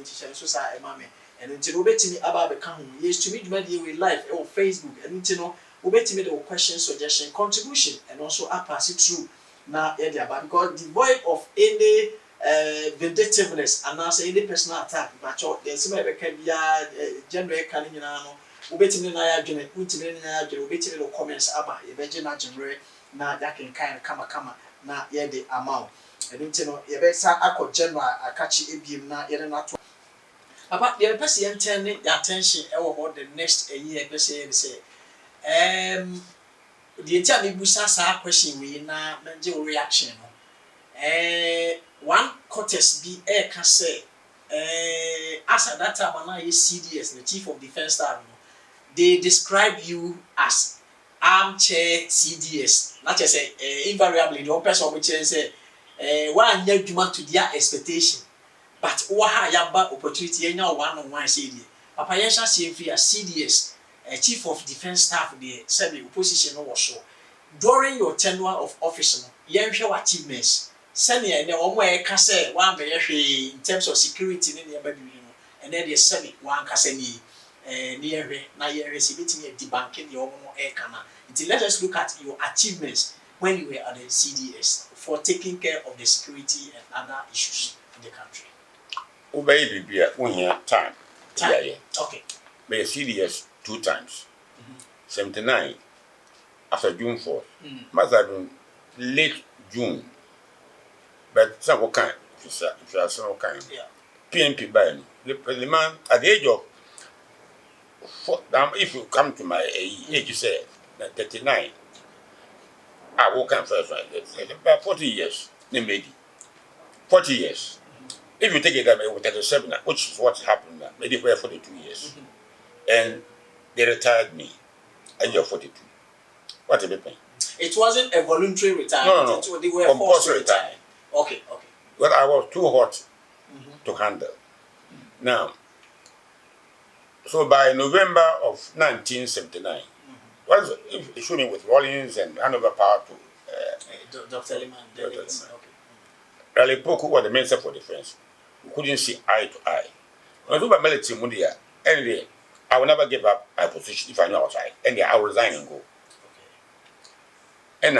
nti so sa e ma me and nti no betimi aba be ka ho yes to me dwuma dey we live on Facebook and nti no betimi the question suggestion contribution and also pass it through na e dey about because devoid of any vindictiveness and also any personal attack but there's some be can be general kan nyina no betimi na ya dwene betimi na ya dwene betimi the comments aba e be gina general na ya kan kama na ye dey amount and nti no ye be sa akọ general akachi ebiem na ye na to papa the person yen the attention e wo the next year person yen say the entire me busa sa question we na menje reaction no one contest be can say as at that time na CDS the chief of defense staff no they describe you as armchair CDS not just say invariably the person which say one year demand to their expectation but oha yaba opportunity enya one on one say dey papa yesha CFA CDS chief of defense staff there said the opposition no was so during your tenure of office no yenhwe achievements send e na omo e ka say one be yehwe in terms of security ne ba bi no and then they said one ka say ni yehwe na yehwe si betimi debunking the omo e kana until let us look at your achievements when you were at the CDS for taking care of the security and other issues in the country. Obey Bibia 1 year time. Yeah. Okay. Be CDS 2 times. 79 after June 4th. Must have been late June. But some kind, if you are some kind. Yeah. PNP by the man at the age of if you come to my age, you say 39. I will come first, right? About 40 years, maybe 40 years. If you take it with 37, which is what happened now, maybe for 42 years, and they retired me at age of 42. What a bit pain. It wasn't a voluntary retirement. No. They were forced to retire. Okay. Well, I was too hot to handle. Now, so by November of 1979, was shooting with Rollins and Hanover Power to Dr. Liman. Okay. Raleigh Poku was the Minister for Defense. We couldn't see eye to eye. When I do my military Mundia, anyway, I will never give up my position if I know outside. And I will resign and go. Okay. And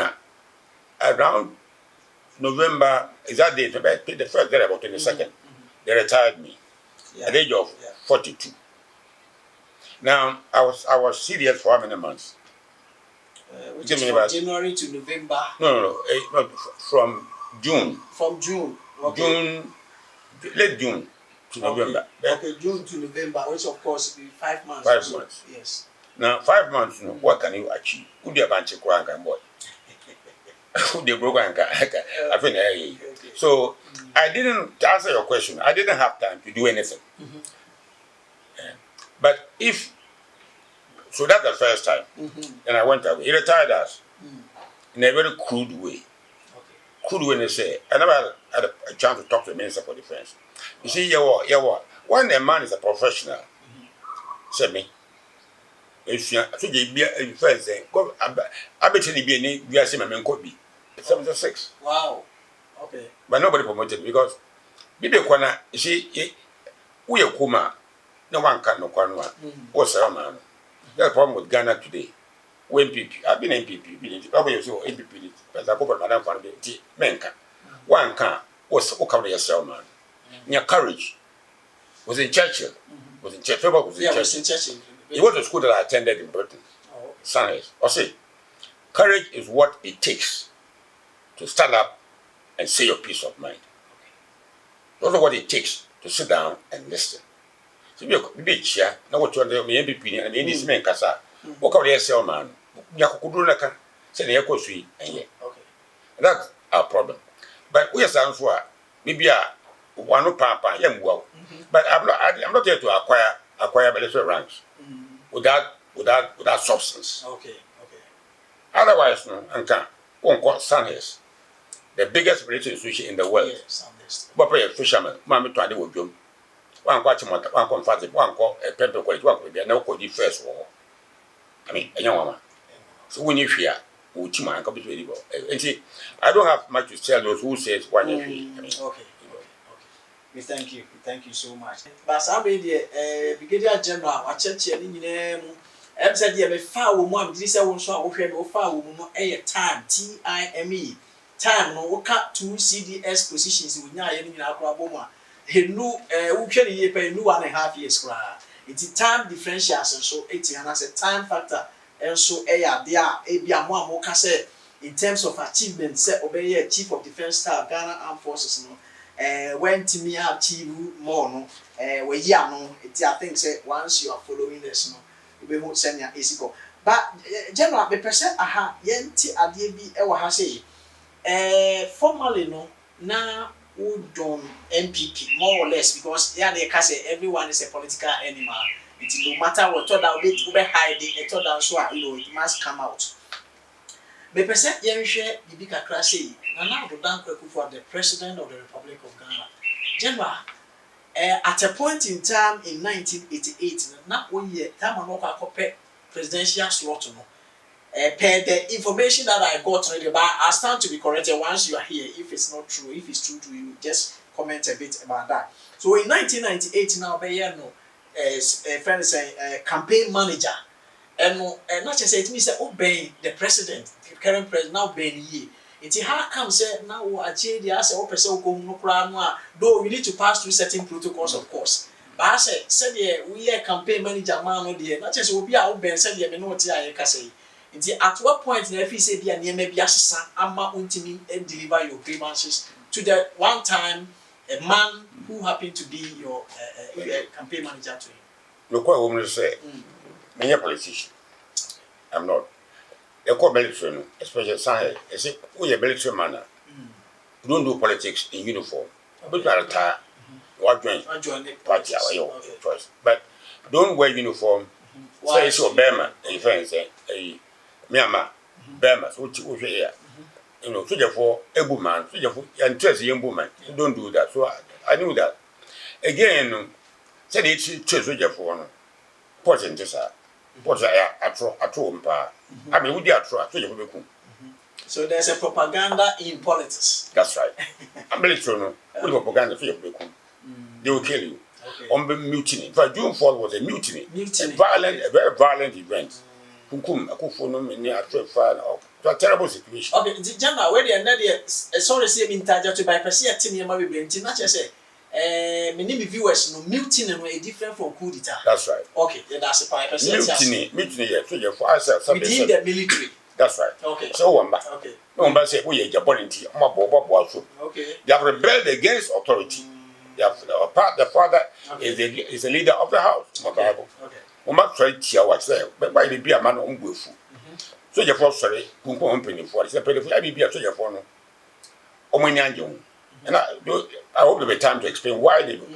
around November, is that day, the first day, about 22nd, they retired me at the age of 42. Now, I was serious for how many months? Which is from January to November? No, from June. From June? Okay. Late June to November. Okay, June to November, which of course will be 5 months. 5 months. Yes. Now, 5 months, what can you achieve? Who do you have to boy? Who they broke and I think so I didn't, to answer your question, I didn't have time to do anything. But so that's the first time. And I went away. He retired us in a very crude way. Okay. Crude way, they say. I never had a chance to talk to the Minister for Defense. You see, when a man is a professional, say me, if you be a first thing, I bet you be a similar could be 76. Wow. Okay. But nobody promoted because Bibi Kwana, you see, we are Kuma, no one can no Kwanwa. What's a man? That's the problem with Ghana today. When MPP, I've been MPP, probably so MPP, but I go for Madame Fanby, Menka. One can was Okama yourself, man. Your courage was in Churchill, was in Churchill, was in Churchill. He went to school that I attended in Britain. Science. I say, courage is what it takes to stand up and say your peace of mind. That's what it takes to sit down and listen. So be chair, now what you are me MPP and this man Kasa. Walk out there, sell man. Yakudunaka, say the echo sweet, and yeah. Okay. That's our problem. But we are sounds for maybe one papa, young well. But I'm not here to acquire military ranks without substance. Okay. Otherwise, no, and can won't call Sandhurst, the biggest military institution in the world. Yes, Sandhurst. But a fisherman, Mammy tried to do with one quite one confided, one call a pepper quite one would be no code first war. I mean, a young woman. So when you fear, which man can be ready. And see, I don't have much to tell those who says 1 year. I mean, okay. We thank you. We thank you so much. But somebody the Brigadier General, a church in the said, "Yeah, me far woman, this I want so I will far woman time, time. Time no work 2 CDS positions with Nya in Akraboma. He knew, okay, ye pay 1.5 years. It's time differentials and so 80 and as a time factor. And so, there, be a more say in terms of achievement, set obey Chief of Defense Staff, Ghana Armed Forces. No. When to me achieve more no we ya no it I think say once you are following this no you be who send ya easy but general me person aha yenti ade bi e wa ha say formally no na who join MPP more or less because yeah they can say everyone is a political animal it no matter what thought that we hide it thought that so you know it must come out. Me person yenhwe bibi kakra say Nana Addo for the President of the Republic of Ghana. General, at a point in time in 1988, not 1 year, time on a presidential slot. Per the information that I got already, but I stand to be corrected once you are here. If it's not true, if it's true to you, just comment a bit about that. So in 1998, now, friend is a campaign manager. And not just say it means that obeying the president, the current president, now Ben Ye. It's how come say now achieve the answer person though we need to pass through certain protocols of course. But I said we are campaign manager man no there not just will be our Ben said me no what I can say. At what point the FE say be near maybe assassin ama untimi and deliver your grievances to the one time a man who happened to be your campaign manager to him. Look what woman say. Me a politician. I'm not. You call military, especially Sahel. I say, we are military man. You don't do politics in uniform. But you are retired. What join the party? Our choice. But don't wear uniform. Say it's your Burma. If I say, Myanmar, Burma. So what you here? You know, so therefore, a woman, so therefore, and trust a young woman. You don't do that. So I knew that. Again, said it's choice with your phone. Portion just what's at home, I mean, would you try? So there's a propaganda in politics. That's right. I'm very sure no propaganda for your they will kill you. On the mutiny. In fact, June 4th was a mutiny. A very violent event. A terrible situation. Okay, the general, where they are sorry, say in Taja to by Persia Timmy, my baby, and not just say. Many viewers no mutiny no different from coup d'etat. That's right. Okay, that's a mutiny, yeah. So you for ourselves within the military. That's right. Okay. So one back. Okay. No one say we are Japanese. Okay. They have rebelled against authority. They have the father is the leader of the house. Okay. We must try to watch there, but why be a man on good food. So you for sorry, company for it's a penny for I be a soldier for no. Omanyanjo. And I hope there will be time to explain why they were.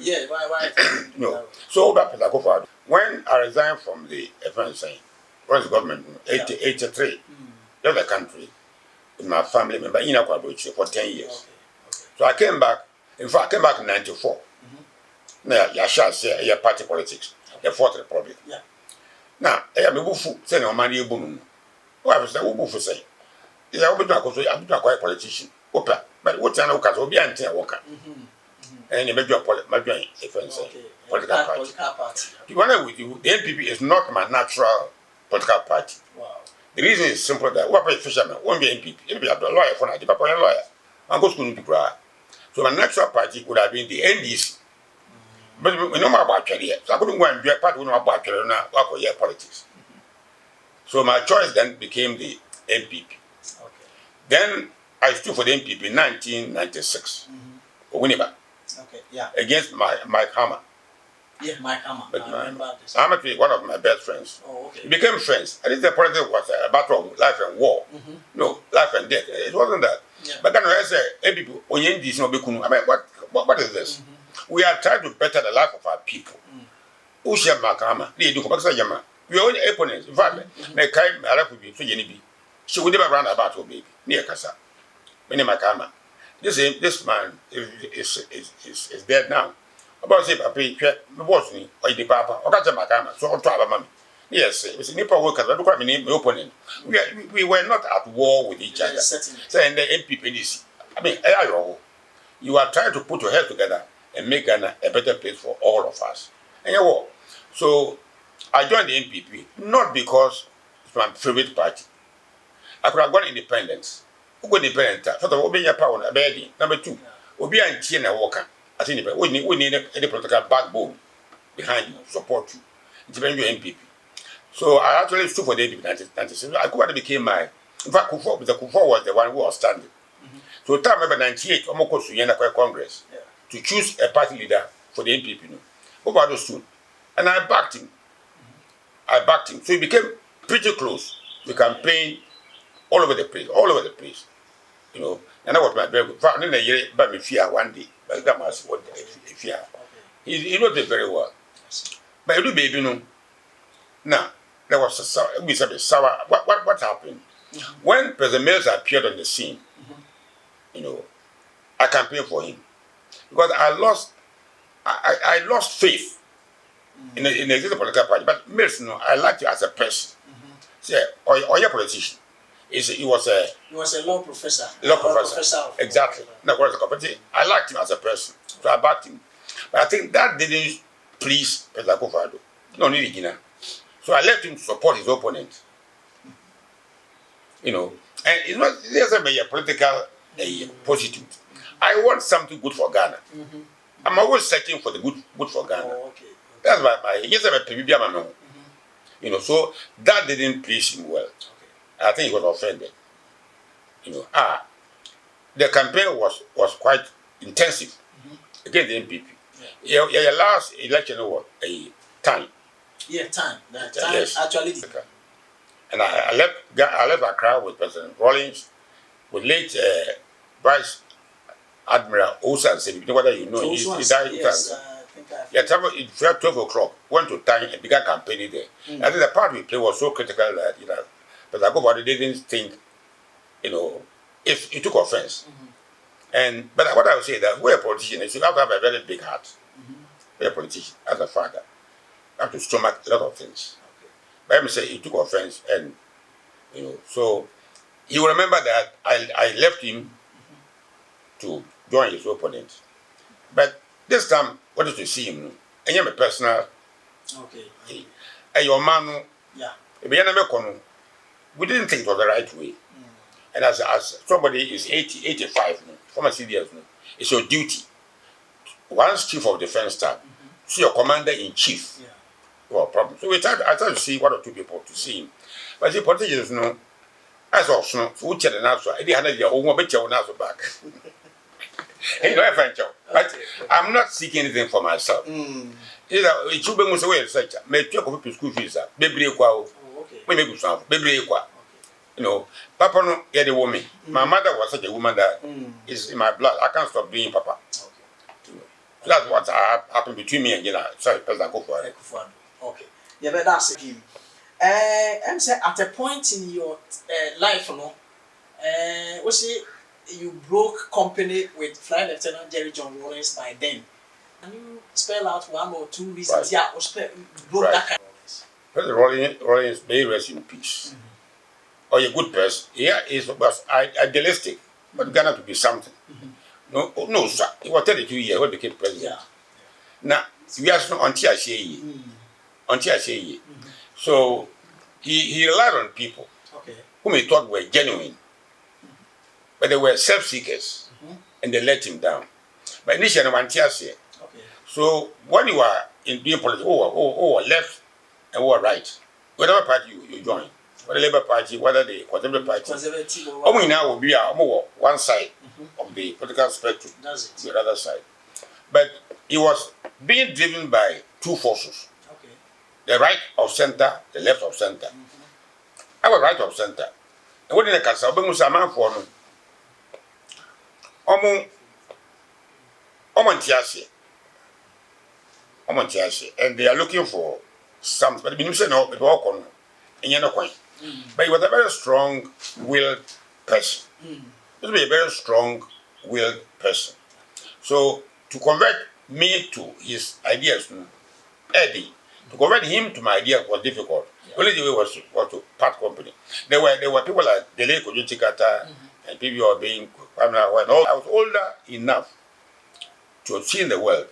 Yeah, why? No. So that I go forward. When I resigned from the France government, 83, left the country with my family member in Akwabochi for 10 years. Okay. So I came back. In fact, I came back in 94. Now, I shall say, a party politics, the Fourth Republic. Yeah. Now, I am a bufu, saying, "Oh, man, you boom." What I was saying, "Bufu say, is I will be a quiet politician." But what I know, because we'll be anti-worker. And you make your political party. To be honest with you, the NPP is not my natural political party. Wow. The reason is simple that what a fisherman won't be NPP. You'll be a lawyer for a lawyer. I'm going to school to cry. So my natural party would have been the NDC. But we know about career. So I couldn't go and be a part of about career now, work for your politics. So my choice then became the NPP. Okay. Then I stood for the NPP in 1996. Winneba. Okay, yeah. Against Mike Hammer. Yeah, Mike Hammer. I remember this. I'm actually one of my best friends. Oh, okay. We became friends. I think the politics was a battle of life and war. No, life and death. It wasn't that. Yeah. But then I say, hey people, I mean, what is this? We are trying to better the life of our people. Who share Mike Hammer? We are only opponents. In fact, my life will be so Yenibi. She would never run about her baby. Near Kasa. This man is dead now. About say papi boss ni or the papa or catch Makama so to our mommy. Yes, it was a Nepal workers, but look at me opponent. We were not at war with each other. So and the MPP I mean, You are trying to put your head together and make Ghana a better place for all of us. And you know what? So I joined the NPP not because it's my favorite party. I could have gone independent. Who go independent? First of all, obey your power. Number two, obey and chain and worker. I think we need a political backbone behind you, support you. It's when you're NPP. So I actually stood for the NPP in 1996. I could became my. In fact, Kufuor was the one who was standing. So time remember 98, almost to Yenda Congress to choose a party leader for the NPP. Over those two. And I backed him. So he became pretty close. We campaigned all over the place. You know, and that was my very good. Then a year, but me fear one day. But that was what fear. He knows it very well. But you do baby, now there was a sour. What happened? When President Mensah appeared on the scene, you know, I campaigned for him because I lost faith in the existing political party. But Mensah, I liked you as a person. Say, or your politician. He was a law professor. Exactly. No, I liked him as a person, so I backed him. But I think that didn't please President Akufo-Addo. No, so I left him to support his opponent. You know, and it's not just a political prostitute. I want something good for Ghana. I'm always searching for the good for Ghana. That's my yes, I'm a PBB. You know, so that didn't please him well. I think he was offended. You know, the campaign was quite intensive against the NPP. Your last election was a time. Yeah, time. Yes. Actually. And I left Accra with President Rawlings, with late Vice Admiral Osan. You know whether you know he died. Yes, at 12 o'clock, went to time and began campaigning there. I think the part we played was so critical that but I go didn't think, if he took offense. But what I would say that we're a politician, you have to have a very big heart. We're a politician, as a father. You have to stomach a lot of things. But let me say he took offense, and so he will remember that I left him to join his opponent. But this time, what is to see him? And you're a personal. Okay. And your man, yeah. We didn't think it was the right way. And as somebody is 80, 85, former CDS, it's your duty. Once chief of defense staff, see your commander in chief. Yeah. Well, problem. So I tried to see one or two people to see him. But the politicians, as also, who check the answer, I didn't have your own bet your answer back. But I'm not seeking anything for myself. It should be most away researcher. May talk of school fees, baby, Papa no yeah the woman. My mother was such a woman that is in my blood. I can't stop being Papa. So that's what happened between me and sorry, President Akufo-Addo. Okay. Yeah, but that's him. I'm saying at a point in your life, you broke company with Flight Lieutenant Jerry John Rawlings by then. Can you spell out one or two reasons? Right. Yeah, broke that kind of things. President Rawlings may rest in peace. Or a good person. Yeah, was idealistic, but Ghana to be something. No, sir. He was 32 years when he became president. Now, we are not until I say ye. So he relied on people whom he thought were genuine, but they were self-seekers, and they let him down. But initially, so when you are in doing politics, left and right, whatever party you join, whether the Labour Party, whether the Conservative Party, now will be one side of the political spectrum, the other side. But he was being driven by two forces. The right of center, the left of center. I was right of center. And what in the castle, and they are looking for something. But the minister no, but he was a very strong-willed person. He was a very strong-willed person. So to convert me to his ideas, Eddie, to convert him to my idea was difficult. Only the way was to part company. There were people like Dele Kojuchikata and people who were being I was older enough to have seen the world.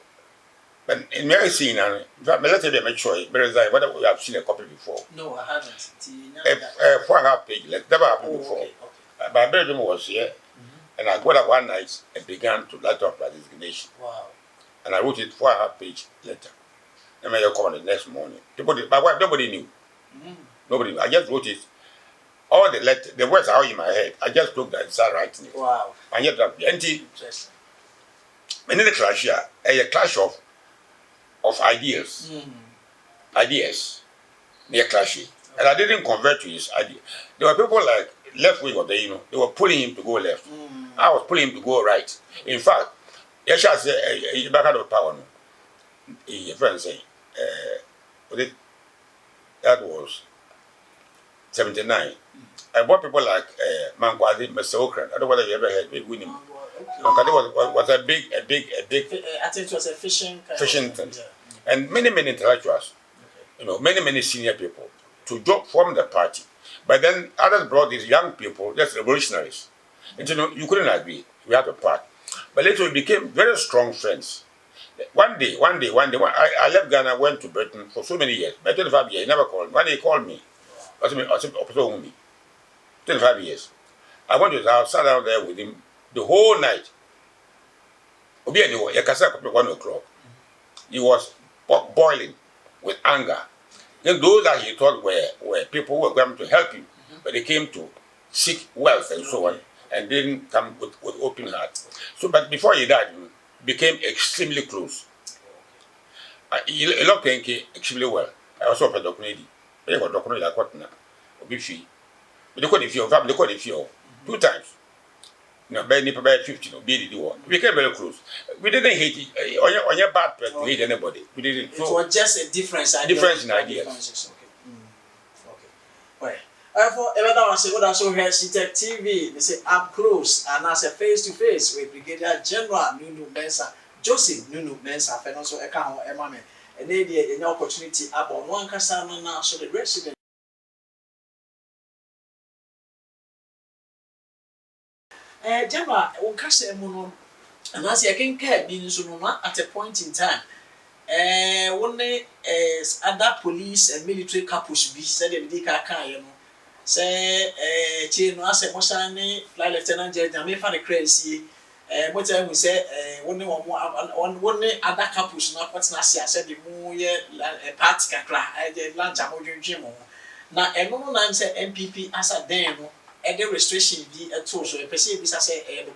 But in my scene, in fact, let me make sure, whether we have seen a copy before. No, I haven't. A 4.5 page, let never happened before. Okay. My bedroom was here, and I got up one night and began to write up my resignation. Wow. And I wrote it 4.5 page letter. And I called the next morning. My wife, nobody knew. Nobody knew. I just wrote it. All the words are all in my head. I just looked and started writing it. Wow. And yet, empty. And in the clash here, a clash of ideas. Ideas. Near clashing. And I didn't convert to his idea. There were people like left wing of the, they were pulling him to go left. I was pulling him to go right. In fact, yes, I said, back out of power. A friend saying, that was 79. I bought people like Mankwadi, Mr. Okran. I don't know whether you ever heard with him. Mankwadi was a big. I think it was a fishing thing. Yeah. And many intellectuals, many senior people to form the party. But then others brought these young people, just revolutionaries. And you couldn't agree. We had to part. But later we became very strong friends. One day, I left Ghana, went to Britain for so many years. By 25 years, he never called me. One day he called me. I said, 25 years. I went to his house, sat down there with him the whole night. 1 o'clock. He was boiling with anger. Then those that he thought were people who were going to help him, but they came to seek wealth and so on, and didn't come with open heart. So, but before he died, he became extremely close. He loved Kenke extremely well. I also have a documentary. They got documentary like what now? Obifi. But they called it 2 times. By 15, we became very close. We didn't hate it. On your bad person to hate anybody. We didn't. It was just a difference in ideas. Okay. For everyone I say what I saw here, CTEC TV, they say up close and as a face-to-face with Brigadier General Nunoo Mensah, Joseph Nunoo Mensah, and also a count of Emma, and they did an opportunity about one Kasana now, so the resident. General, one case mono, and as I can care being so at a point in time. One other police and military couples be said in the car, say, Chin, as a Mosani, Flight Lieutenant General, may find a crazy. What I will say, one other couples, not what's Nasia said the moon, a party cry, I did lunch about Jim. Now, a moment I'm saying MPP as a demo. The restriction be a tool, so a perceive is as a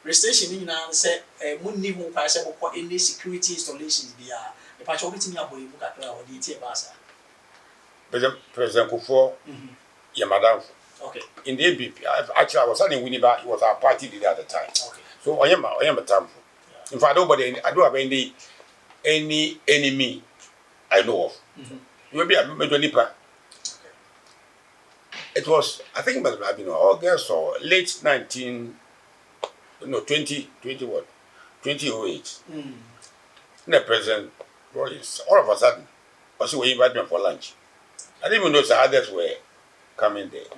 restriction in answer, Mundi who pass about any security installations be a patch of it in your boy, or detail basa. President Kufuor, your madam. Okay. In the MPP, actually, I was standing Winneba, it was our party leader at the time. Okay. So I am a time. In fact, I don't have any enemy I know of. You will be a major nipper. It was, I think it must have been August or late 2008. The president, all of a sudden, also we invited me for lunch. I didn't even know the others were coming there.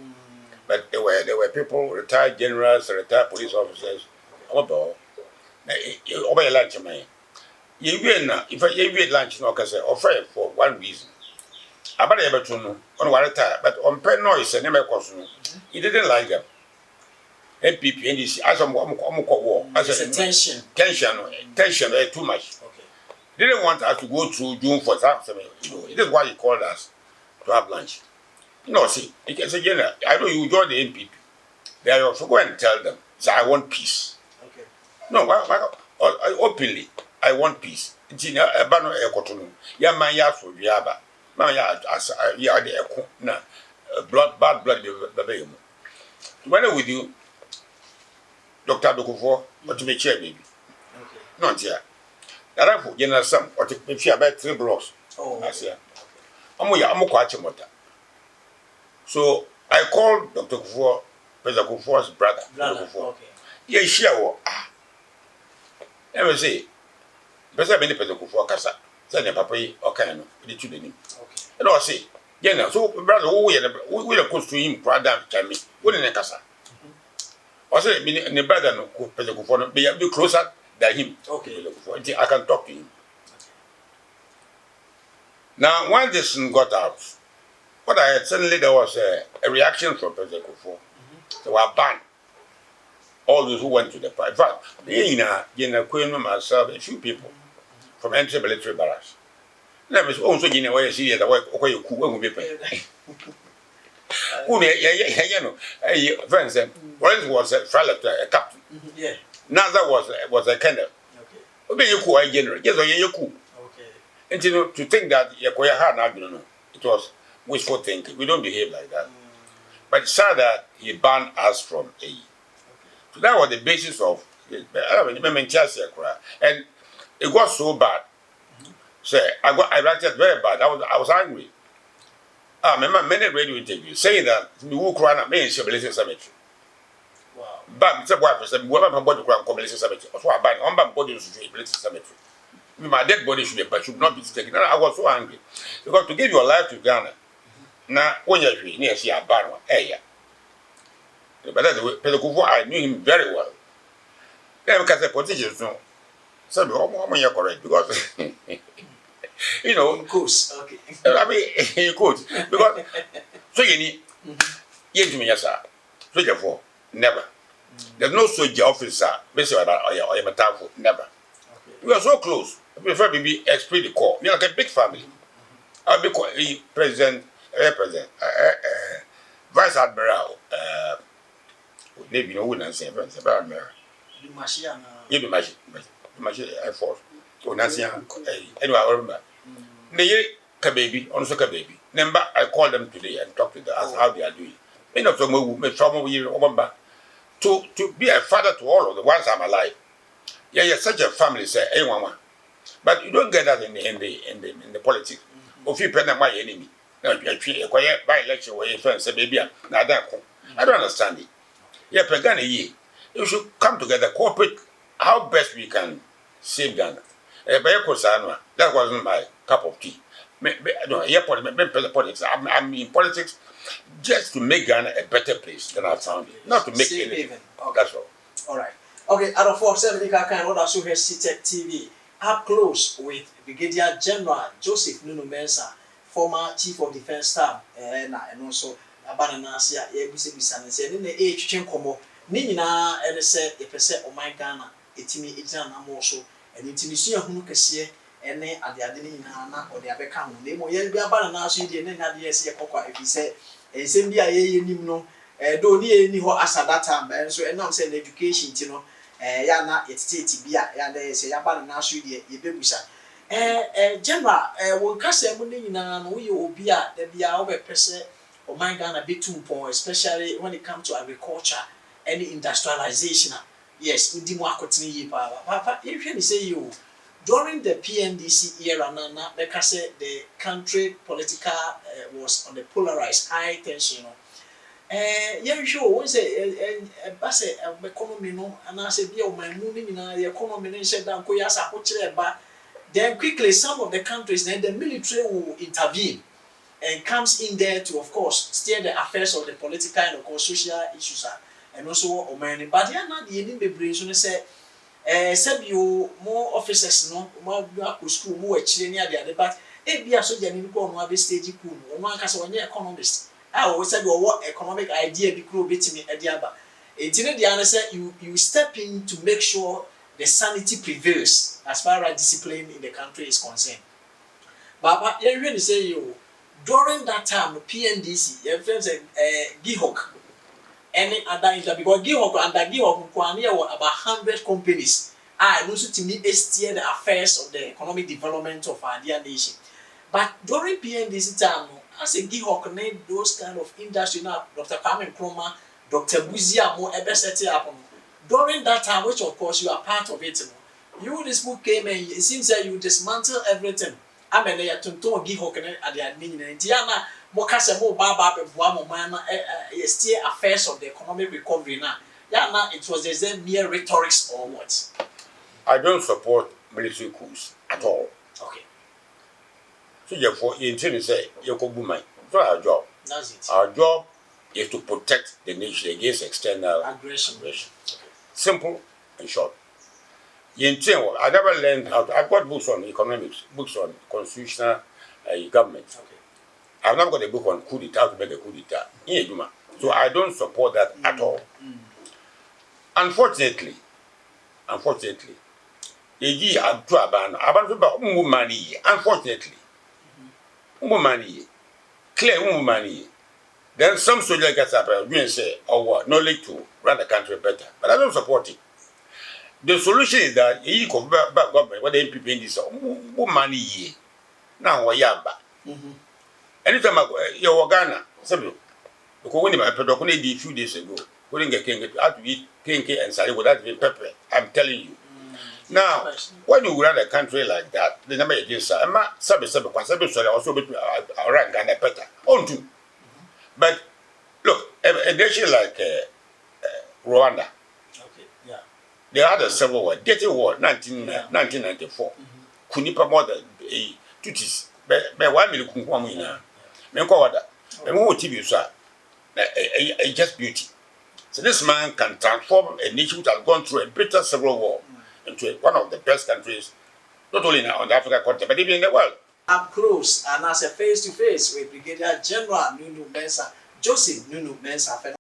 But there were people, retired generals, retired police officers, over lunch, man. If I gave lunch, offer for one reason. About able to know on one time, but on pen noise and never cost. He didn't like them. MPP and this as a war, as a tension, too much. Okay. Didn't want us to go through June for something. It is why he called us to have lunch. See, it is a general. I know you join the MPP. They are also go and tell them, so I want peace. Okay. No, openly, I want peace. It's in a banner air cotton. Yamaya for Yaba. Bad blood, baby. Together with you, Dr. Dokufuor, or to be chair, baby. Okay. Not here. That I put General Sam, or to be about 3 blocks. Oh, I say. I'm quite a motor. So I called Dr. Kufuor, President Kufuor's brother. Okay. Yeah, sure. Let me say, President Kufuor Kasa. Send your papa or kind of the children. And I say, yeah, so brother, we are close to him, brother, Chammy, wouldn't a casa. I said, the brother, President Kufuor, be closer than him. Okay. I can talk to him. Now, when this got out, what I had suddenly there was a reaction from President Kufuor. They were banned. All those who went to the party. In fact, myself, a few people from entering military barracks. Let me also in a way see the work okay you could be paid. Friends, one was a a captain. Yeah. Another was a colonel. Okay. You cool general. Yes, you cool. Okay. And to think that you had now, it was wishful thinking. We don't behave like that. But it's sad that he banned us from AE. So that was the basis of and it got so bad. So I reacted very bad. I was angry. I remember many radio interviews saying that we will cry at me in Shability Cemetery. Wow. But it's a wife said, whoever body crown Community Cemetery, or so I buy on body Shability Cemetery. My dead body should be, but should not be taken. I was so angry. Because to give your life to Ghana, now when you're near see a ban one, yeah. But that's the way Pedro I knew him very well. Then because the politicians know. So you're correct because you know, of course, okay. I mean, you could because so you need to me, yes, sir. So therefore, never. There's no soldier officer, basically about or a never. Okay. We are so close. I prefer to be esprit de corps. We are like a big family. I'll be president, vice admiral, maybe no wouldn't say, admiral. You do machine Air Force. So Nancy, anyway, I remember. They baby, also baby. Number I call them today and talk to them as how they are doing. You know, to be a father to all of the ones I'm alive. Yeah, you're such a family, say, hey, mama. But you don't get that in the politics. If you pay my enemy, now you quiet by election where your friends say, baby, I don't understand it. Yeah, Pagana ye. You should come together, cooperate how best we can save Ghana. That wasn't my cup of tea. Politics. I'm in politics just to make Ghana a better place than I found it. Not to make it. Okay. That's all. All right. Okay, out of 470, what also here CTEC TV. Up close with Brigadier General Joseph Nunoo Mensah, former Chief of Defence Staff, and also Abananasia, Ebusibisa, and said in the age Chenkomo, Nina, and say, if I say, oh my Ghana, etimi ejana amoso and intimisi ehunu kese ene ade ade ni na ode abeka ho na mo ye bia ba na so ide ne na de ese kokwa efi se ensem bia ye nim no do ni eni ho asada time so enam say education ti no ya na etiti bia ya na ese ya ba na so ide ye bebusa general wo kase mu ne nyina no wo ye obi a da bia wo be pese o man Ghana betumpo especially when it comes to agriculture and industrialization. Yes, Papa, if you say you during the PNDC era, Nana, because the country political was on the polarized high tension. Yeah, sure. Once a economy, no, and I said, "Be my moving in the economy." And said, "Dan koyasa ba." Then quickly, some of the countries, then the military will intervene and comes in there to, of course, steer the affairs of the political and of course social issues. And also Omani, but they are not the ending brain. So they say, you more officers, no, more school, more children near the other, but if you are so genuine, go on one stage, cool, one cast one year economist. I always said, what economic idea be crew beating me at the other. It's in the answer, you step in to make sure the sanity prevails as far as discipline in the country is concerned. But you really say, you during that time, PNDC, your friends, Gihok. Any other interview because Gihok about 100 companies. I also to me steer the affairs of the economic development of our dear nation. But during PNDC time, as a Gihok made those kind of industry now, Dr. Kwame Nkrumah, Dr. Buzia Mo set up. During that time, which of course you are part of it, you this book came and it seems that you dismantle everything. I mean, they are to Gihok at their meaning. Tiana. Mokase mo baba be boa mo man steer affairs of the economic recovery now. Yeah, now it was the mere rhetorics or what? I don't support military coups at all. Okay. So therefore, you intend to say you could boom it's not our job. That's it. Our job is to protect the nation against external aggression. Okay. Simple and short. I never learned how to. I've got books on economics, books on constitutional government. Okay. I've never got a book on coup d'etat, how to make a coup d'etat. So I don't support that at all. Unfortunately, Eji Abdu Abano money. Unfortunately, money. Clear money. Then some soldier gets up and say, "Oh, what knowledge to run the country better," but I don't support it. The solution is that you come back government, what the MPP in this, money. Now, yamba. Anytime I go, you're Ghana, something. Because when I put up a few days ago, couldn't get king to eat king and sally without being pepper. I'm telling you. Now, when you run a country like that, the number of years, I'm not also between around Ghana better. On two. But look, a nation like Rwanda, Okay. Yeah. they had a civil war, dirty war, 1994. Kunipa more than a duties. But 1 million kumina. Menkwada. And who TV, sir? Just beauty. So this man can transform a nation which has gone through a bitter civil war into one of the best countries, not only on the African continent, but even in the world. Up close and as a face-to-face with Brigadier General Nunoo Mensah, Joseph Nunoo Mensah.